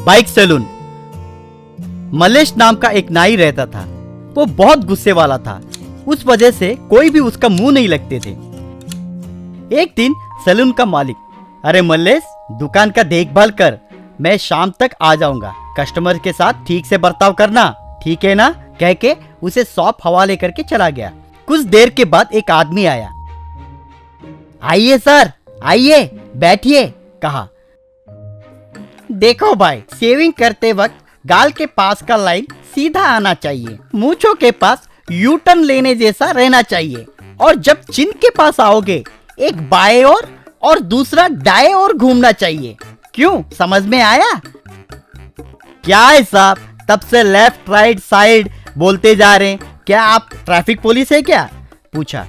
Bike salon. Mallesh नाम का एक नाई रहता था। वो बहुत गुस्से वाला था, उस वजह से कोई भी उसका मुंह नहीं लगते थे। एक दिन सैलून का मालिक, अरे मल्लेश, दुकान का देखभाल कर, मैं शाम तक आ जाऊंगा, कस्टमर के साथ ठीक से बर्ताव करना, ठीक है ना, कह के उसे शॉप हवाले करके चला गया। कुछ देर के बाद एक आदमी आया। आइए सर, आइए, बैठिए, कहा। देखो भाई, शेविंग करते वक्त गाल के पास का लाइन सीधा आना चाहिए, मूंछों के पास यू टर्न लेने जैसा रहना चाहिए, और जब चिन के पास आओगे एक बाएं ओर और दूसरा दाएं ओर घूमना चाहिए। क्यों, समझ में आया? क्या है साहब, तब से लेफ्ट राइट साइड बोलते जा रहे हैं, क्या आप ट्रैफिक पुलिस है क्या? पूछा।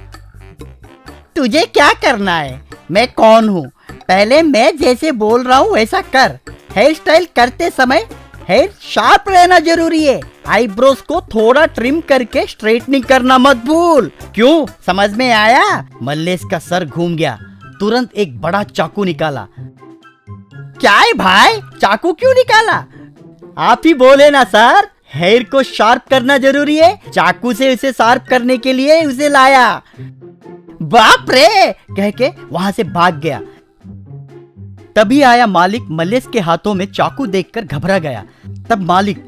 तुझे क्या करना है, मैं कौन हूँ? पहले मैं जैसे बोल रहा हूँ वैसा कर। हेयर स्टाइल करते समय हेयर शार्प रहना जरूरी है, आईब्रोज को थोड़ा ट्रिम करके स्ट्रेटनिंग करना मत भूल। क्यों, समझ में आया? मल्लेश का सर घूम गया, तुरंत एक बड़ा चाकू निकाला। क्या है भाई, चाकू क्यों निकाला? आप ही बोले ना सर, हेयर को शार्प करना जरूरी है, चाकू से उसे शार्प करने के लिए उसे लाया। बाप रे, कह के वहां से भाग गया। तभी आया मालिक, मल्लेश के हाथों में चाकू देखकर घबरा गया। तब मालिक,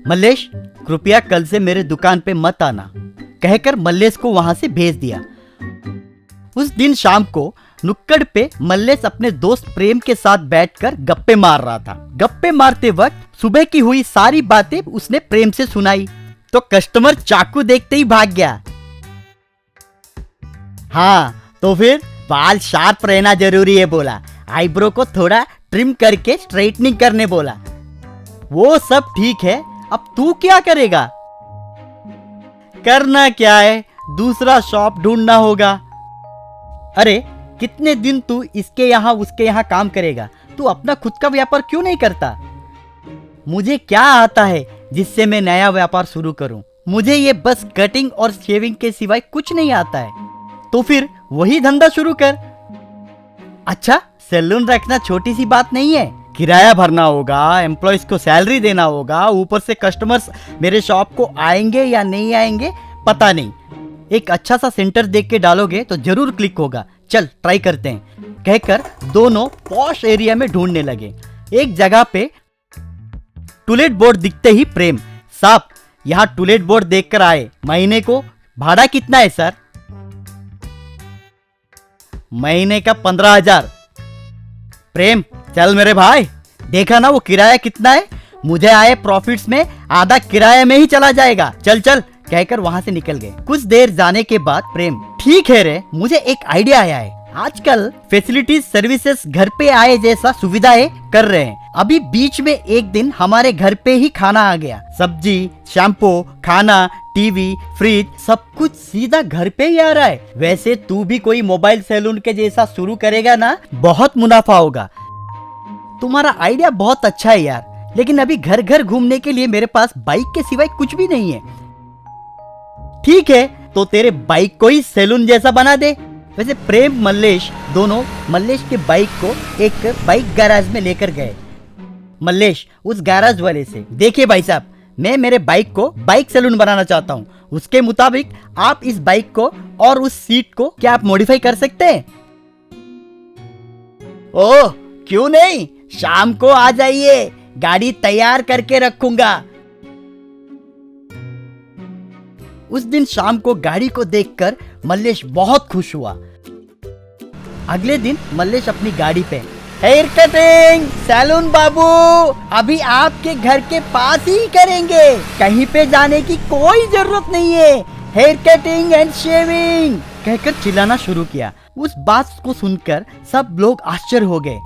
मल्लेश कृपया कल से मेरे दुकान पे मत आना, कहकर मल्लेश को वहां से भेज दिया। उस दिन शाम को नुक्कड़ पे मल्लेश अपने दोस्त प्रेम के साथ बैठकर गप्पे मार रहा था। गप्पे मारते वक्त सुबह की हुई सारी बातें उसने प्रेम से सुनाई, तो कस्टमर चाकू देखते ही भाग गया। हाँ, तो फिर बाल शार्प रहना जरूरी है बोला, आईब्रो को थोड़ा ट्रिम करके स्ट्रेटनिंग करने बोला। वो सब ठीक है, अब तू क्या करेगा? करना क्या है, दूसरा शॉप ढूंढना होगा। अरे कितने दिन तू इसके यहाँ उसके यहाँ काम करेगा, तू अपना खुद का व्यापार क्यों नहीं करता? मुझे क्या आता है जिससे मैं नया व्यापार शुरू करूं? मुझे ये बस कटिंग और शेविंग के सिवाय कुछ नहीं आता है। तो फिर वही धंधा शुरू कर। अच्छा, सैलून रखना छोटी सी बात नहीं है, किराया भरना होगा, एम्प्लॉयज को सैलरी देना होगा, ऊपर से कस्टमर्स मेरे शॉप को आएंगे या नहीं आएंगे पता नहीं। एक अच्छा सा सेंटर देख के डालोगे तो जरूर क्लिक होगा, चल ट्राई करते हैं, कहकर दोनों पॉश एरिया में ढूंढने लगे। एक जगह पे टूलेट बोर्ड दिखते ही प्रेम, साहब यहाँ टूलेट बोर्ड देखकर आए, महीने को भाड़ा कितना है सर? महीने का 15,000। प्रेम, चल मेरे भाई, देखा ना वो किराया कितना है, मुझे आए प्रॉफिट्स में आधा किराया में ही चला जाएगा, चल चल, कहकर वहां से निकल गए। कुछ देर जाने के बाद प्रेम, ठीक है रे, मुझे एक आइडिया आया है, आजकल फैसिलिटीज सर्विसेज घर पे आए जैसा सुविधाएं कर रहे हैं। अभी बीच में एक दिन हमारे घर पे ही खाना आ गया, सब्जी, शैम्पू, खाना, टीवी, फ्रिज, सब कुछ सीधा घर पे ही आ रहा है। वैसे तू भी कोई मोबाइल सैलून के जैसा शुरू करेगा ना, बहुत मुनाफा होगा। तुम्हारा आइडिया बहुत अच्छा है यार, लेकिन अभी घर घर घूमने के लिए मेरे पास बाइक के सिवाय कुछ भी नहीं है। ठीक है, तो तेरे बाइक को ही सैलून जैसा बना दे। वैसे प्रेम मल्लेश दोनों मल्लेश के बाइक को एक बाइक गैराज में लेकर गए। मल्लेश उस गैराज वाले से, देखिए भाई साहब, मैं मेरे बाइक को बाइक सैलून बनाना चाहता हूँ, उसके मुताबिक आप इस बाइक को और उस सीट को क्या आप मॉडिफाई कर सकते हैं? ओह क्यों नहीं, शाम को आ जाइए, गाड़ी तैयार करके रखूंगा। उस दिन शाम को गाड़ी को देखकर मल्लेश बहुत खुश हुआ। अगले दिन मल्लेश अपनी गाड़ी पे, हेयर कटिंग सैलून बाबू, अभी आपके घर के पास ही करेंगे, कहीं पे जाने की कोई जरूरत नहीं है, हेयर कटिंग एंड शेविंग, कहकर चिल्लाना शुरू किया। उस बात को सुनकर सब लोग आश्चर्य हो गए।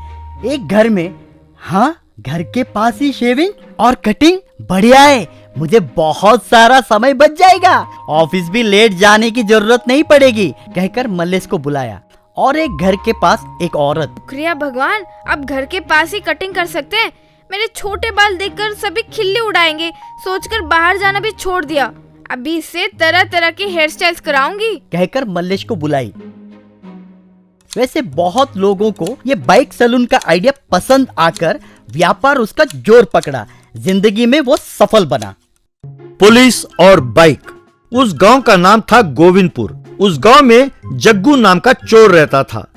एक घर में, हाँ, घर के पास ही शेविंग और कटिंग, बढ़िया है, मुझे बहुत सारा समय बच जाएगा, ऑफिस भी लेट जाने की जरूरत नहीं पड़ेगी, कहकर मल्लेश को बुलाया। और एक घर के पास एक औरत, शुक्रिया भगवान, अब घर के पास ही कटिंग कर सकते हैं। मेरे छोटे बाल देखकर सभी खिल्ली उड़ाएंगे, सोचकर बाहर जाना भी छोड़ दिया। अभी से तरह तरह के हेयर स्टाइल्स कराऊंगी, कहकर मल्लेश को बुलाई। वैसे बहुत लोगों को ये बाइक सैलून का आइडिया पसंद आकर व्यापार उसका जोर पकड़ा, जिंदगी में वो सफल बना। पुलिस और बाइक। उस गांव का नाम था गोविंदपुर। उस गांव में जग्गू नाम का चोर रहता था।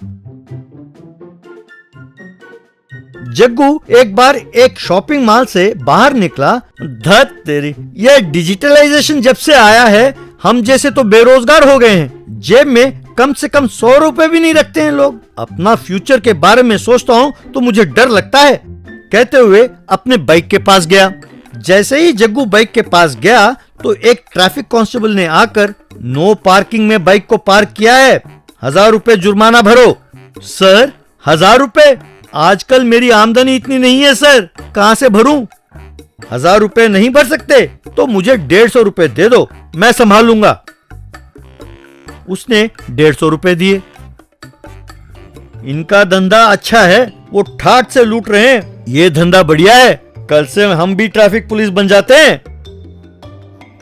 जग्गू एक बार एक शॉपिंग मॉल से बाहर निकला। धत तेरी, ये डिजिटलाइजेशन जब से आया है हम जैसे तो बेरोजगार हो गए हैं। जेब में कम से कम 100 रुपए भी नहीं रखते हैं लोग। अपना फ्यूचर के बारे में सोचता हूँ तो मुझे डर लगता है, कहते हुए अपने बाइक के पास गया। जैसे ही जग्गू बाइक के पास गया तो एक ट्रैफिक कांस्टेबल ने आकर नो पार्किंग में बाइक को पार्क किया है, 1000 रुपए जुर्माना भरो। सर 1000 रुपए? आजकल मेरी आमदनी इतनी नहीं है सर, कहां से भरूं? 1000 रुपए नहीं भर सकते तो मुझे 150 रुपए दे दो, मैं संभालूंगा। उसने 150 रुपए दिए। इनका धंधा अच्छा है, वो ठाठ से लूट रहे हैं। ये धंधा बढ़िया है, कल से हम भी ट्रैफिक पुलिस बन जाते हैं।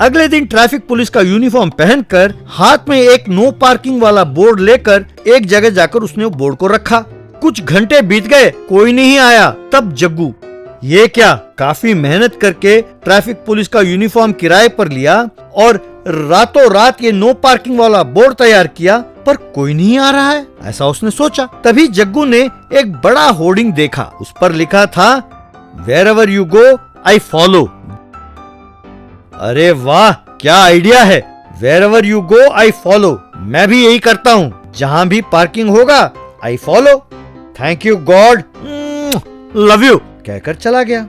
अगले दिन ट्रैफिक पुलिस का यूनिफॉर्म पहनकर हाथ में एक नो पार्किंग वाला बोर्ड लेकर एक जगह जाकर उसने वो बोर्ड को रखा। कुछ घंटे बीत गए, कोई नहीं आया। तब जग्गू, ये क्या, काफी मेहनत करके ट्रैफिक पुलिस का यूनिफॉर्म किराए पर लिया और रातों रात ये नो पार्किंग वाला बोर्ड तैयार किया, पर कोई नहीं आ रहा है, ऐसा उसने सोचा। तभी जग्गू ने एक बड़ा होर्डिंग देखा। उस पर लिखा था, Wherever you go, I follow। अरे वाह, क्या आइडिया है। Wherever you go, I follow। मैं भी यही करता हूँ, जहां भी पार्किंग होगा I follow। Thank you God, love you कहकर चला गया।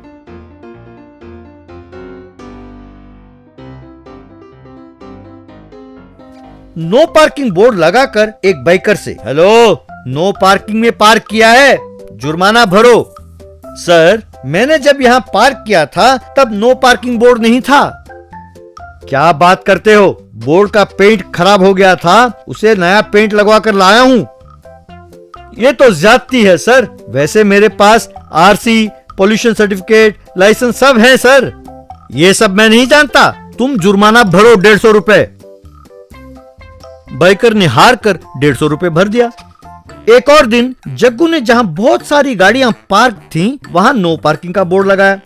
नो पार्किंग बोर्ड लगाकर एक बाइकर से, हेलो, नो पार्किंग में पार्क किया है, जुर्माना भरो। सर, मैंने जब यहाँ पार्क किया था तब नो पार्किंग बोर्ड नहीं था। क्या बात करते हो, बोर्ड का पेंट खराब हो गया था, उसे नया पेंट लगवा कर लाया हूँ। ये तो ज्यादती है सर, वैसे मेरे पास आरसी, पोल्यूशन सर्टिफिकेट, लाइसेंस सब है सर। ये सब मैं नहीं जानता, तुम जुर्माना भरो 150 रुपए। बाइकर ने हार कर 150 रुपए भर दिया। एक और दिन जग्गू ने जहां बहुत सारी गाड़ियां पार्क थीं, वहां नो पार्किंग का बोर्ड लगाया।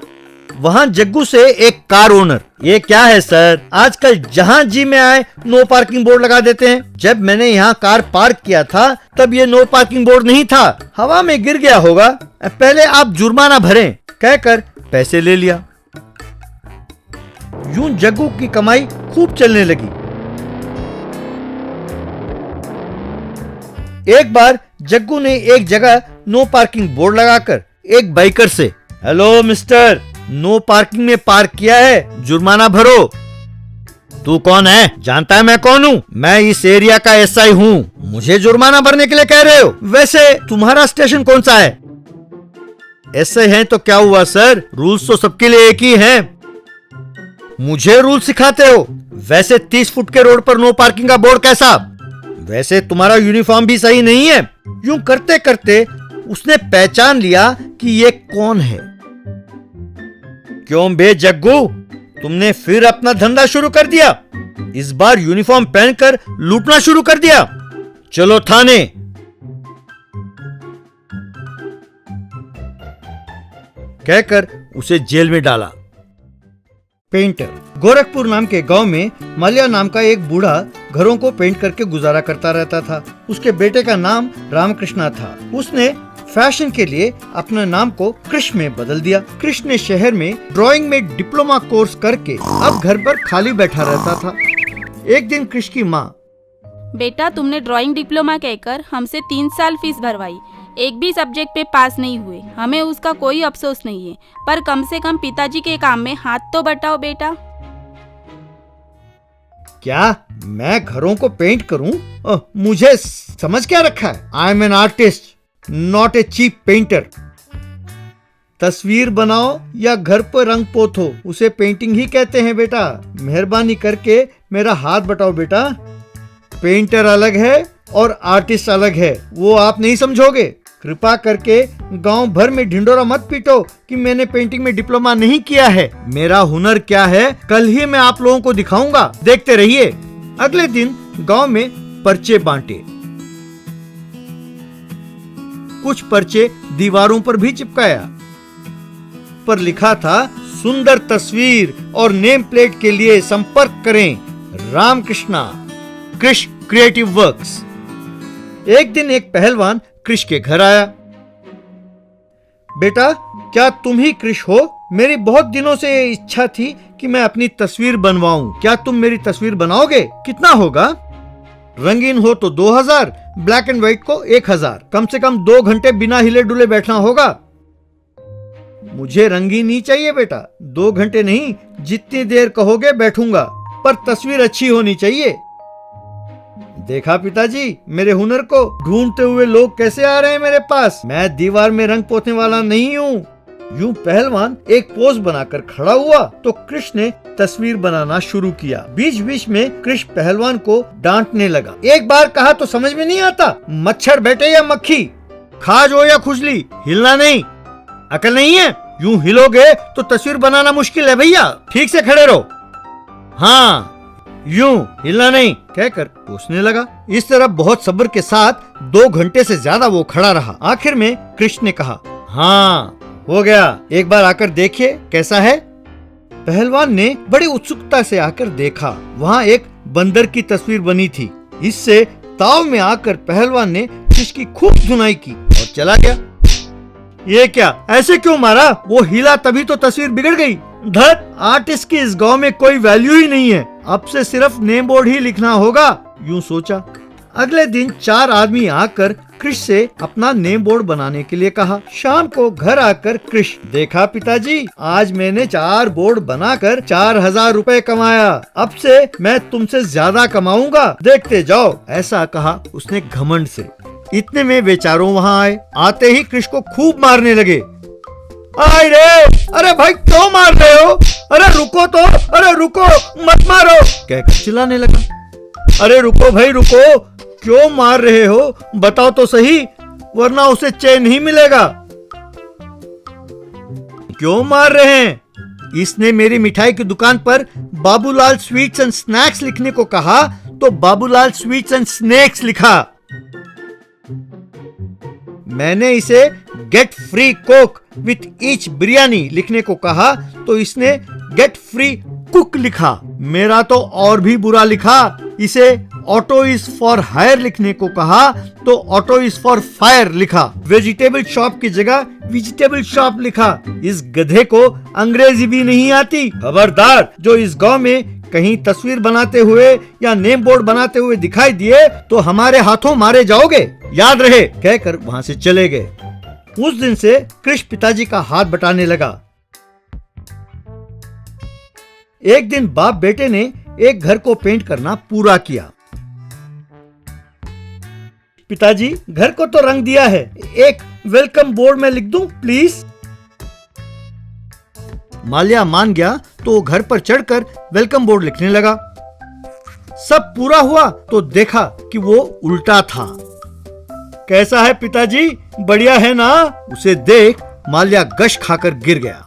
वहां जग्गू से एक कार ओनर, ये क्या है सर, आजकल जहां जी में आए नो पार्किंग बोर्ड लगा देते हैं। जब मैंने यहाँ कार पार्क किया था तब ये नो पार्किंग बोर्ड नहीं था, हवा में गिर गया होगा, पहले आप जुर्माना भरें, कहकर पैसे ले लिया। यूं जग्गू की कमाई खूब चलने लगी। एक बार जग्गू ने एक जगह नो पार्किंग बोर्ड लगाकर एक बाइकर से, हेलो मिस्टर, नो पार्किंग में पार्क किया है, जुर्माना भरो। तू कौन है, जानता है मैं कौन हूँ? मैं इस एरिया का एसआई हूँ, मुझे जुर्माना भरने के लिए कह रहे हो? वैसे तुम्हारा स्टेशन कौन सा है? एसआई हैं तो क्या हुआ सर, रूल्स तो सबके लिए एक ही हैं। मुझे रूल सिखाते हो? वैसे 30 फुट के रोड पर नो पार्किंग का बोर्ड कैसा? वैसे तुम्हारा यूनिफॉर्म भी सही नहीं है। यूं करते करते उसने पहचान लिया कि ये कौन है। क्यों बे जग्गू, तुमने फिर अपना धंधा शुरू कर दिया? इस बार यूनिफॉर्म पहनकर लूटना शुरू कर दिया? चलो थाने। कहकर उसे जेल में डाला। पेंटर। गोरखपुर नाम के गांव में मलिया नाम का एक बूढ़ा घरों को पेंट करके गुजारा करता रहता था। उसके बेटे का नाम रामकृष्णा था। उसने फैशन के लिए अपने नाम को कृष्ण में बदल दिया। कृष्ण ने शहर में ड्राइंग में डिप्लोमा कोर्स करके अब घर पर खाली बैठा रहता था। एक दिन कृष्ण की माँ, बेटा तुमने ड्राइंग डिप्लोमा कहकर हमसे 3 साल फीस भरवाई, एक भी सब्जेक्ट पे पास नहीं हुए, हमें उसका कोई अफसोस नहीं है, पर कम से कम पिताजी के काम में हाथ तो बटाओ बेटा। क्या मैं घरों को पेंट करूं? मुझे समझ क्या रखा है? I am an artist, not a cheap painter. तस्वीर बनाओ या घर पर रंग पोतो, उसे पेंटिंग ही कहते हैं बेटा। मेहरबानी करके मेरा हाथ बटाओ बेटा। पेंटर अलग है और आर्टिस्ट अलग है, वो आप नहीं समझोगे। कृपा करके गांव भर में ढिंडोरा मत पीटो कि मैंने पेंटिंग में डिप्लोमा नहीं किया है। मेरा हुनर क्या है कल ही मैं आप लोगों को दिखाऊंगा, देखते रहिए। अगले दिन गांव में पर्चे बांटे। कुछ पर्चे दीवारों पर भी चिपकाया। पर लिखा था, सुंदर तस्वीर और नेम प्लेट के लिए संपर्क करें रामकृष्णा, कृष क्रिएटिव वर्क्स। एक दिन एक पहलवान कृष के घर आया। बेटा, क्या तुम ही कृष हो? मेरी बहुत दिनों से ये इच्छा थी कि मैं अपनी तस्वीर बनवाऊं। क्या तुम मेरी तस्वीर बनाओगे? कितना होगा? रंगीन हो तो 2000, ब्लैक एंड व्हाइट को 1000। कम से कम 2 घंटे बिना हिले डुले बैठना होगा। मुझे रंगीन ही चाहिए बेटा, 2 घंटे नहीं, जितनी देर कहोगे बैठूंगा, पर तस्वीर अच्छी होनी चाहिए। देखा पिताजी मेरे हुनर को? ढूंढते हुए लोग कैसे आ रहे हैं मेरे पास। मैं दीवार में रंग पोतने वाला नहीं हूँ। यूं पहलवान एक पोज बनाकर खड़ा हुआ तो कृष ने तस्वीर बनाना शुरू किया। बीच बीच में कृष पहलवान को डांटने लगा। एक बार कहा तो समझ में नहीं आता? मच्छर बैठे या मक्खी, खाज हो या खुजली, हिलना नहीं। अकल नहीं है? यूं हिलोगे तो तस्वीर बनाना मुश्किल है भैया। ठीक से खड़े रहो। हाँ, यूं हिलना नहीं, कहकर पूछने लगा। इस तरह बहुत सब्र के साथ 2 घंटे से ज्यादा वो खड़ा रहा। आखिर में कृष ने कहा, हाँ हो गया, एक बार आकर देखिए कैसा है। पहलवान ने बड़ी उत्सुकता से आकर देखा। वहाँ एक बंदर की तस्वीर बनी थी। इससे ताव में आकर पहलवान ने कृष की खूब धुनाई की और चला गया। ये क्या, ऐसे क्यों मारा? वो हिला तभी तो तस्वीर बिगड़ गई। धत, आर्टिस्ट की इस गांव में कोई वैल्यू ही नहीं है। अब से सिर्फ नेम बोर्ड ही लिखना होगा, यूं सोचा। अगले दिन 4 आदमी आकर कृष से अपना नेम बोर्ड बनाने के लिए कहा। शाम को घर आकर कृष, देखा पिताजी, आज मैंने 4 बोर्ड बनाकर 4000 रुपए कमाया। अब से मैं तुमसे ज्यादा कमाऊंगा, देखते जाओ, ऐसा कहा उसने घमंड से। इतने में वे चारों वहाँ आए। आते ही कृष को खूब मारने लगे। आए रे, अरे भाई क्यों मार रहे हो? अरे रुको तो, अरे रुको, मत मारो, कहकर चिल्लाने लगा। अरे रुको भाई रुको, क्यों मार रहे हो? बताओ तो सही, वरना उसे चैन नहीं मिलेगा। क्यों मार रहे हैं? इसने मेरी मिठाई की दुकान पर बाबूलाल स्वीट्स एंड स्नैक्स लिखने को कहा तो बाबूलाल स्वीट्स एंड स्नैक्स लिखा। मैंने इसे get free Coke with each biryani लिखने को कहा तो इसने गेट फ्री कुक लिखा। मेरा तो और भी बुरा लिखा। इसे ऑटो इज फॉर हायर लिखने को कहा तो ऑटो इज फॉर फायर लिखा। वेजिटेबल शॉप की जगह वेजिटेबल शॉप लिखा। इस गधे को अंग्रेजी भी नहीं आती। खबरदार, जो इस गांव में कहीं तस्वीर बनाते हुए या नेम बोर्ड बनाते हुए दिखाई दिए तो हमारे हाथों मारे जाओगे, याद रहे, कहकर वहां से चले गए। उस दिन से कृष पिताजी का हाथ बटाने लगा। एक दिन बाप बेटे ने एक घर को पेंट करना पूरा किया। पिताजी, घर को तो रंग दिया है, एक वेलकम बोर्ड में लिख दूं प्लीज? माल्या मान गया तो घर पर चढ़कर वेलकम बोर्ड लिखने लगा। सब पूरा हुआ तो देखा कि वो उल्टा था। कैसा है पिताजी, बढ़िया है ना? उसे देख माल्या गश खाकर गिर गया।